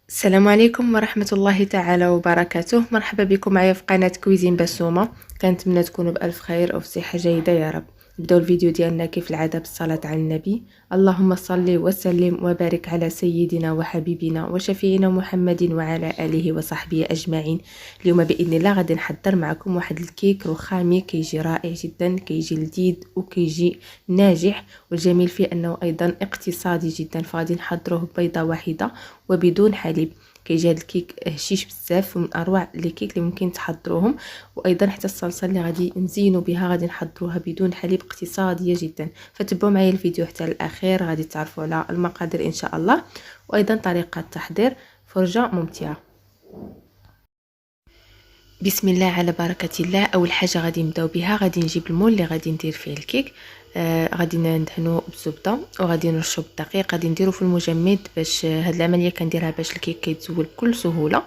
السلام عليكم ورحمة الله تعالى وبركاته. مرحبا بكم معايا في قناة كويزين بسومة. كنتمنى تكونوا بألف خير أو في صحة جيدة يا رب. نبداو الفيديو ديالنا كيف العادة بالصلاة على النبي. اللهم صل وسلم وبارك على سيدنا وحبيبنا وشفيعنا محمد وعلى آله وصحبه أجمعين. اليوم بإذن الله غادي نحضر معكم واحد الكيك رخامي كيجي رائع جدا، كيجي لذيذ وكيجي ناجح، والجميل فيه أنه أيضا اقتصادي جدا. فغادي نحضروه ببيضة واحدة وبدون حليب. كيجي هذا الكيك هشيش بزاف ومن اروع لي كيك اللي ممكن تحضروهم. وايضا حتى الصلصه اللي غادي نزينوا بها غادي نحضروها بدون حليب، اقتصاديه جدا. فتبعوا معايا الفيديو حتى الاخير، غادي تعرفوا على المقادير ان شاء الله، وايضا طريقه التحضير. فرجه ممتعه. بسم الله على بركة الله. اول حاجه غادي نبداو بها، غادي نجيب المول اللي غادي ندير فيه الكيك. غادي ندهنو بالزبده وغادي نرشو بالدقيق. غادي نديرو في المجمد باش هاد العمليه كنديرها باش الكيك كيتزول بكل سهوله.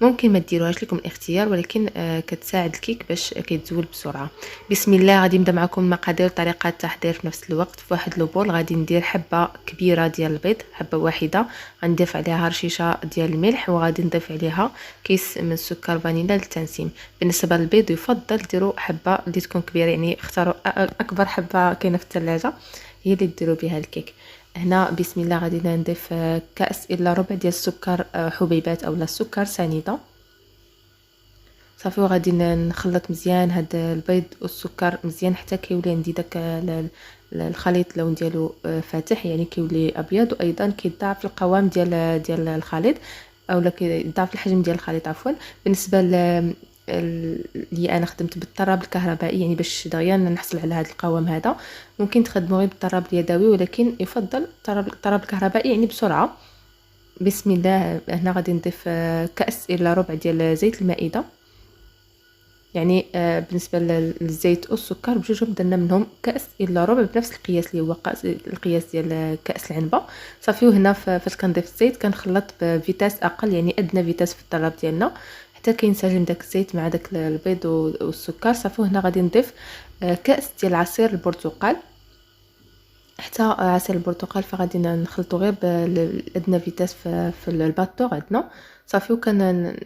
ممكن ما ديروهاش لكم الاختيار، ولكن كتساعد الكيك باش كيتزول بسرعه. بسم الله. غادي نبدا معكم المقادير طريقه التحضير في نفس الوقت. في واحد لوبول غادي ندير حبه كبيره ديال البيض، حبه واحده. غنضيف عليها رشيشه ديال الملح، وغادي نضيف عليها كيس من السكر فانيلا للتنسيم. بالنسبه للبيض يفضل ديروا حبه اللي تكون كبيره، يعني اختاروا اكبر حبه كاينه في الثلاجه هي اللي ديروا بها الكيك. هنا بسم الله غادي نضيف كاس الا ربع ديال السكر حبيبات اولا السكر سنيده. صافي وغادي نخلط مزيان هاد البيض والسكر مزيان حتى كيولي عندي داك الخليط اللون ديالو فاتح، يعني كيولي ابيض، وايضا كيضاعف القوام ديال الخليط، اولا كيضاعف الحجم ديال الخليط عفوا. بالنسبه اللي انا خدمت بالطراب الكهربائي، يعني باش دغيا نحصل على هذا القوام هذا. ممكن تخدموا غير بالطراب اليدوي، ولكن يفضل الطراب الكهربائي يعني بسرعه. بسم الله. هنا غادي نضيف كاس الا ربع ديال زيت المائده، يعني بالنسبه للزيت والسكر بجوجهم درنا منهم كاس الا ربع بنفس القياس اللي هو القياس ديال كاس العنبه. صافي. وهنا فاش كنضيف الزيت كنخلط بفيتاس اقل، يعني ادنى فيتاس في الطلاب ديالنا، حتى كينسجم داك الزيت مع داك البيض والسكر. صافي. وهنا غادي نضيف كاس ديال عصير البرتقال. حتى عصير البرتقال فغادي نخلطو غير بادنى فيتاس في الباطو عندنا. صافي. وكان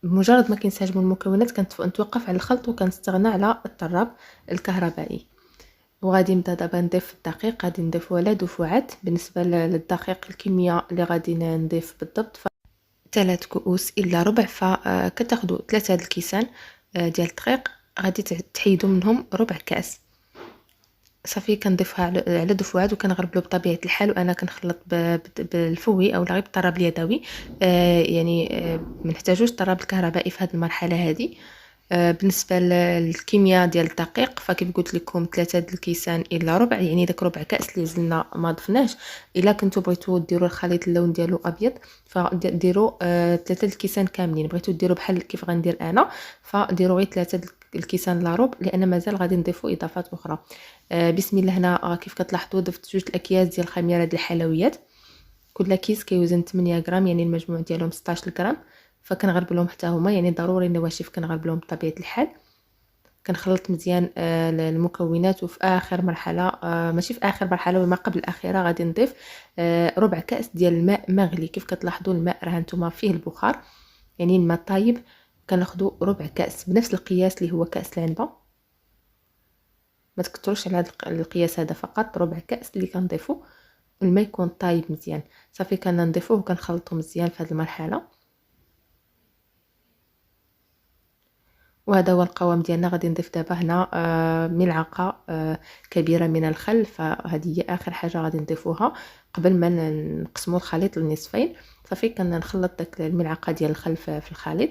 بمجرد ما كينسجموا المكونات كنتوقف على الخلط وكنستغنى على الطراب الكهربائي. وغادي نبدا دابا نضيف الدقيق. غادي نضيفو على دفعات. بالنسبه للدقيق الكميه اللي غادي نضيف بالضبط 3 كؤوس الا ربع، فكتاخذوا 3 هاد الكيسان ديال الدقيق. غادي تحيدوا منهم ربع كاس. صافي. كنضيفها على دفعات وكنغربلو بطبيعه الحال، وانا كنخلط بالفوي او غير بالطراب اليدوي. يعني ما نحتاجوش الطراب الكهربائي في هذه المرحله هذه. بالنسبه للكميه ديال الدقيق فكيف قلت لكم 3 د الكيسان الا ربع، يعني داك ربع كاس اللي زلنا ما ضفناش. الا كنتو بغيتو ديروا الخليط اللون ديالو ابيض فديروا 3 د الكيسان كاملين. بغيتو ديروا بحال كيف غندير انا فديروا غير 3 د الكيسان لا ربع، لان مازال غادي نضيفوا اضافات اخرى. بسم الله. هنا كيف كتلاحظوا ضفت 2 الاكياس ديال خميره ديال الحلويات. كل كيس كيوزن 8 غرام، يعني المجموع ديالهم 16 غرام. فكنغرب لهم حتى هما، يعني ضروري النواشف كنغرب لهم بطبيعه الحال. كنخلط مزيان المكونات. وفي اخر مرحله ماشي في اخر مرحله وما قبل الاخيره غادي نضيف ربع كاس ديال الماء مغلي. كيف كتلاحظوا الماء راه نتوما فيه البخار، يعني الماء طايب. كناخذوا ربع كاس بنفس القياس اللي هو كاس العنبه. ما تكثروش على هذا القياس هذا، فقط ربع كاس اللي كنضيفو. الماء يكون طايب مزيان. صافي. كنضيفوه وكنخلطو مزيان في هذه المرحله. وهذا هو القوام ديالنا. غادي نضيف دابا هنا ملعقه كبيره من الخل، فهذه هي اخر حاجه غادي نضيفوها قبل ما نقسموا الخليط لنصفين. صافي. كنخلط داك الملعقه ديال الخل في الخليط.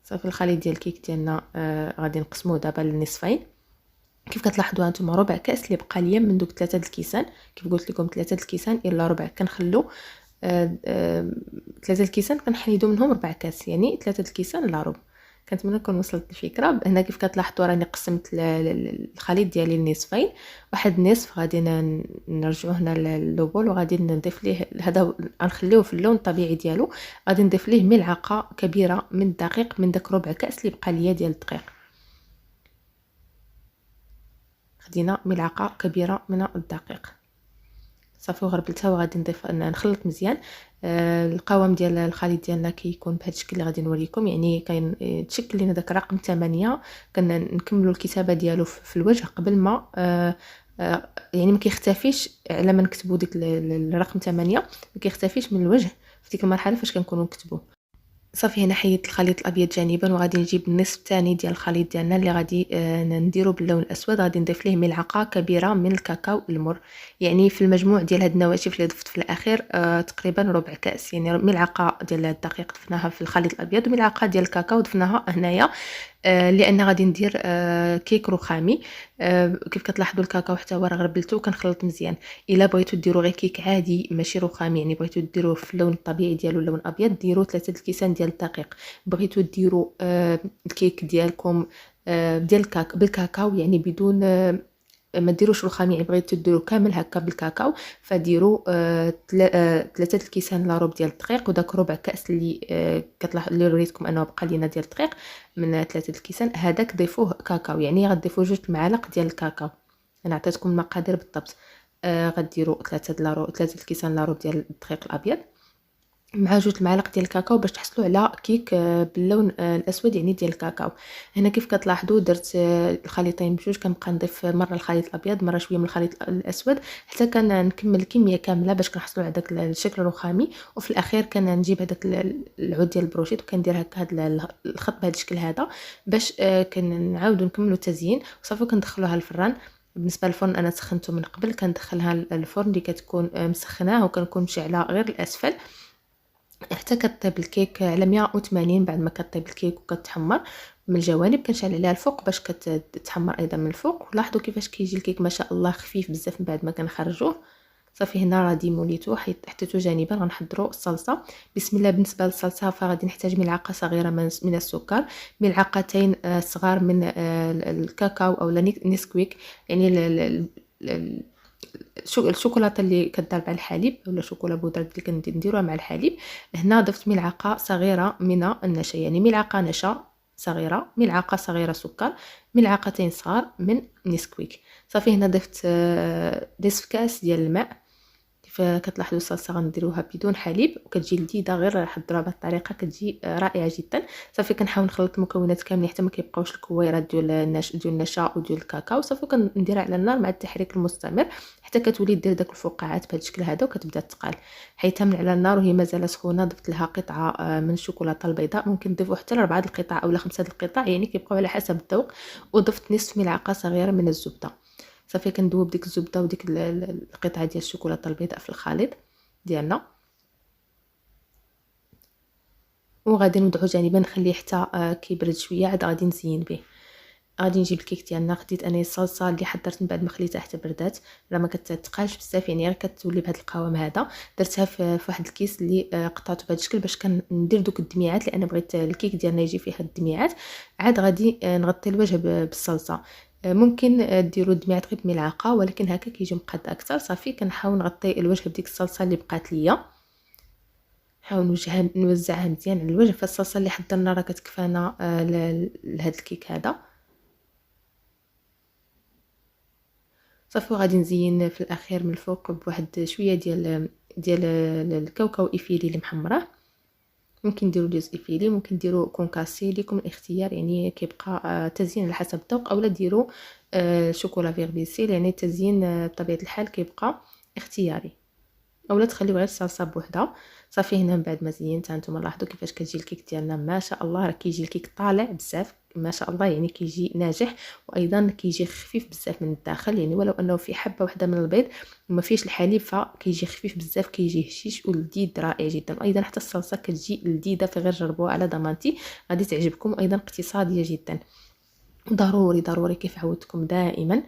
صافي. الخليط ديال الكيك ديالنا غادي نقسموه دابا لنصفين. كيف كتلاحظوا هانتم ربع كاس اللي بقى ليا من دوك 3 د الكيسان. كيف قلت لكم 3 د الكيسان الا ربع كنخلو 3 د الكيسان كنحيدوا منهم ربع كاس، يعني 3 د الكيسان الا ربع. كنتمنى نكون وصلت الفكره. هنا كيف كتلاحظوا راني قسمت الخليط ديالي لنصفين. واحد النصف غادي نرجعوه هنا للبول وغادي نضيف ليه هذا، غنخليوه في اللون الطبيعي ديالو. غادي نضيف ليه ملعقه كبيره من الدقيق، من داك ربع كاس اللي بقى ليا ديال الدقيق. خدينا ملعقه كبيره من الدقيق صافي وغربلتها وغادي نضيف نخلط مزيان. القوام ديال الخليط ديالنا كيكون بهذا الشكل اللي غادي نوريكم، يعني كاين تشكل لينا داك الرقم 8. كنكملوا الكتابه ديالو في الوجه قبل ما يعني ما كيختفيش على ما نكتبوا ديك الرقم 8 ما كيختفيش من الوجه في ديك المرحله فاش كنكونوا نكتبوا. صافي هنا حيدت الخليط الابيض جانبا وغادي نجيب النصف الثاني ديال الخليط ديالنا اللي غادي نديرو باللون الاسود. غادي نضيف ليه ملعقه كبيره من الكاكاو المر، يعني في المجموع ديال هاد النواشف اللي ضفت في الاخير تقريبا ربع كاس، يعني ملعقه ديال الدقيق ضفناها في الخليط الابيض وملعقه ديال الكاكاو ضفناها هنايا لان غادي ندير كيك رخامي. كيف كتلاحظوا الكاكاو حتى هو راه غربلته وكنخلط مزيان. الا بغيتو ديروا غير كيك عادي ماشي رخامي، يعني بغيتو ديروه في اللون الطبيعي ديالو اللون ابيض، ديروا 3 الكيسان ديال الدقيق. بغيتو ديروا الكيك ديالكم ديال بالكاكاو يعني بدون ما ديروش رخامي، يعني بغيتو ديروا كامل هكا بالكاكاو فديروا 3 الكيسان لا روب ديال الدقيق وداك ربع كاس اللي كتلاحظوا اللي وريتكم انه بقى لينا ديال الدقيق من 3 الكيسان هذاك ضيفوه كاكاو، يعني غتضيفوا 2 المعالق ديال الكاكاو. انا عطيتكم المقادير بالضبط. غديروا 3 الكيسان لا روب ديال الدقيق الابيض مع 2 المعالق ديال الكاكاو باش تحصلوا على كيك باللون الاسود يعني ديال الكاكاو. هنا كيف كتلاحظوا درت الخليطين بجوج، كنبقى نضيف مره الخليط الابيض مره شويه من الخليط الاسود حتى كنكمل الكميه كامله باش كنحصلوا على داك الشكل الرخامي. وفي الاخير كنجيب هذاك العود ديال البروشيط وكندير هكا هذا الخط بهذا الشكل هذا باش كنعاودوا نكملوا التزيين وصافي كندخلوها الفران. بالنسبه للفرن انا سخنته من قبل، كندخلها الفرن اللي كتكون مسخناه وكنكون مشعله غير الاسفل حتى كطيب الكيك على 180. بعد ما كطيب الكيك وكتحمر من الجوانب كنشعل عليها الفوق باش كتحمر ايضا من الفوق. ولاحظوا كيفاش كيجي الكيك ما شاء الله خفيف بزاف من بعد ما كنخرجوه. صافي هنا راه موليتو حطيتو جانبا. غنحضروا الصلصه. بسم الله. بالنسبه للصلصه فغادي نحتاج ملعقه صغيره من السكر، ملعقتين صغار من الكاكاو او نسكويك، يعني الشوكولاته اللي كدار مع الحليب ولا شوكولا بودره اللي كنديروها مع الحليب. هنا ضفت ملعقه صغيره من النشا، يعني ملعقه نشا صغيره، ملعقه صغيره سكر، ملعقتين صغار من نسكويك. صافي هنا ضفت نصف كاس ديال الماء. كيف كتلاحظوا الصلصه غنديروها بدون حليب وكتجي لذيذه، غير حضروها بهذه الطريقه كتجي رائعه جدا. صافي كنحاول نخلط المكونات كاملين حتى ما كيبقاوش الكويرات ديال النشا وديال الكاكاو. صافي كنديرها على النار مع التحريك المستمر حتى كتولي دير داك الفقاعات بهذا الشكل هذا وكتبدا تقال. حيتها من على النار وهي مازال سخونه ضفت لها قطعه من الشوكولاته البيضاء، ممكن نضيفوا حتى ل4 القطع او ل5 القطع يعني كيبقاو على حسب الذوق. وضفت نصف ملعقه صغيره من الزبده. صافي كندوب ديك الزبده وديك القطعه ديال الشوكولاته البيضاء في الخليط ديالنا وغادي نوضعو جانبا نخليه حتى كيبرد شويه. عاد غادي نزين به. غادي نجيب الكيك ديالنا. خديت انا الصلصه اللي حضرت من بعد ما خليتها حتى بردات، راه ما كتتقالش بزاف يعني غير كتولي بهذا القوام هذا. درتها في واحد الكيس اللي قطعته بهذا الشكل باش كندير دوك الدميعات لان بغيت الكيك ديالنا يجي فيه هاد الدميعات. عاد غادي نغطي الوجه بالصلصه. ممكن ديروا الدميعات غير بملعقه ولكن هكا كيجي مقاد اكثر. صافي كنحاول نغطي الوجه بديك الصلصه اللي بقات ليا. نحاول نوزعها مزيان على الوجه. فالصلصه اللي حضرنا راه كتكفانا لهذا الكيك هذا. صافي وغادي نزين في الاخير من الفوق بواحد شويه ديال الكاوكاو ايفيلي اللي محمراه. ممكن ديروا ليز ايفيلي، ممكن ديروا كونكاسي، ليكم الاختيار يعني كيبقى تزيين على حسب الذوق، اولا ديروا شوكولا فيربيسيل يعني التزيين بطبيعه الحال كيبقى اختياري، اولا تخليو غير الصلصه بوحدها. صافي هنا من بعد ما زينت هانتوما لاحظوا كيفاش كتجي الكيك ديالنا ما شاء الله. راه كيجي الكيك طالع بزاف ما شاء الله، يعني كيجي ناجح وايضا كيجي خفيف بزاف من الداخل، يعني ولو انه في حبه واحده من البيض وما فيش الحليب فكيجي خفيف بزاف، كيجي هشيش ولذيذ رائع جدا. ايضا حتى الصلصه كتجي لذيذه، في غير جربوها على ضمانتي غادي تعجبكم، ايضا اقتصاديه جدا. ضروري كيف عودتكم دائما.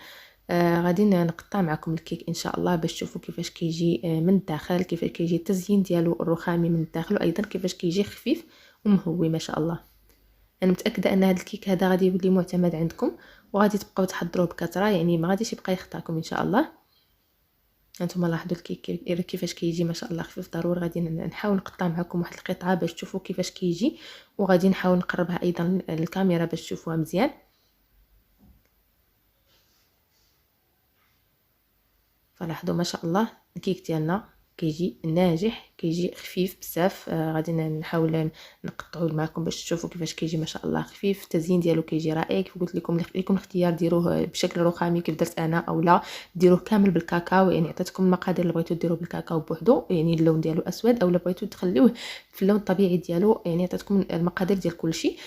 غادي نقطع معكم الكيك ان شاء الله باش تشوفوا كيفاش كيجي من الداخل، كيفاش كيجي التزيين ديالو الرخامي من الداخل، وايضا كيفاش كيجي خفيف ومهوي ما شاء الله. انا متاكده ان هذا الكيك هذا غادي يولي معتمد عندكم وغادي تبقاو تحضروه بكثره، يعني ما غاديش يبقى يخطاكم ان شاء الله. انتم لاحظوا الكيك كيفاش كيجي ما شاء الله خفيف. ضروري غادي نحاول نقطع معكم واحد القطعه باش تشوفوا كيفاش كيجي، وغادي نحاول نقربها ايضا للكاميرا باش تشوفوها مزيان. فلاحظوا ما شاء الله الكيك ديالنا كيجي ناجح، كيجي خفيف بزاف. غادي نحاول نقطعوه معكم باش تشوفوا كيفاش كيجي ما شاء الله خفيف. التزيين ديالو كيجي رائع كيف قلت لكم الاختيار، ديروه بشكل رخامي كيف درت انا، اولا ديروه كامل بالكاكاو. يعني عطيتكم المقادير اللي بغيتو ديروه بالكاكاو بوحدو، يعني اللون ديالو اسود، اولا بغيتو تخليوه في اللون الطبيعي ديالو. يعني عطيتكم المقادير ديال كلشي.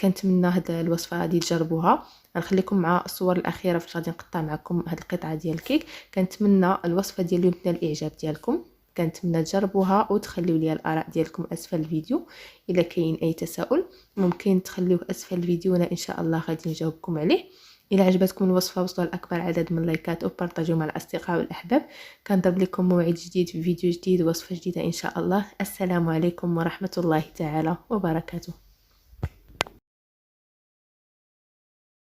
كنتمنى هاد الوصفه غادي تجربوها. غنخليكم مع الصور الاخيره فاش غادي نقطع معكم هاد القطعه ديال الكيك. كنتمنى الوصفه ديال اليوم تنال الاعجاب ديالكم، كنتمنى تجربوها وتخليو لي الاراء ديالكم اسفل الفيديو. الا كاين اي تساؤل ممكن تخليوه اسفل الفيديو، وانا ان شاء الله غادي نجاوبكم عليه. الى عجبتكم الوصفه وصلوا لاكبر عدد من اللايكات وبارطاجيو مع الاصدقاء والاحباب. كنضرب لكم موعد جديد في فيديو جديد ووصفه جديده ان شاء الله. السلام عليكم ورحمه الله تعالى وبركاته.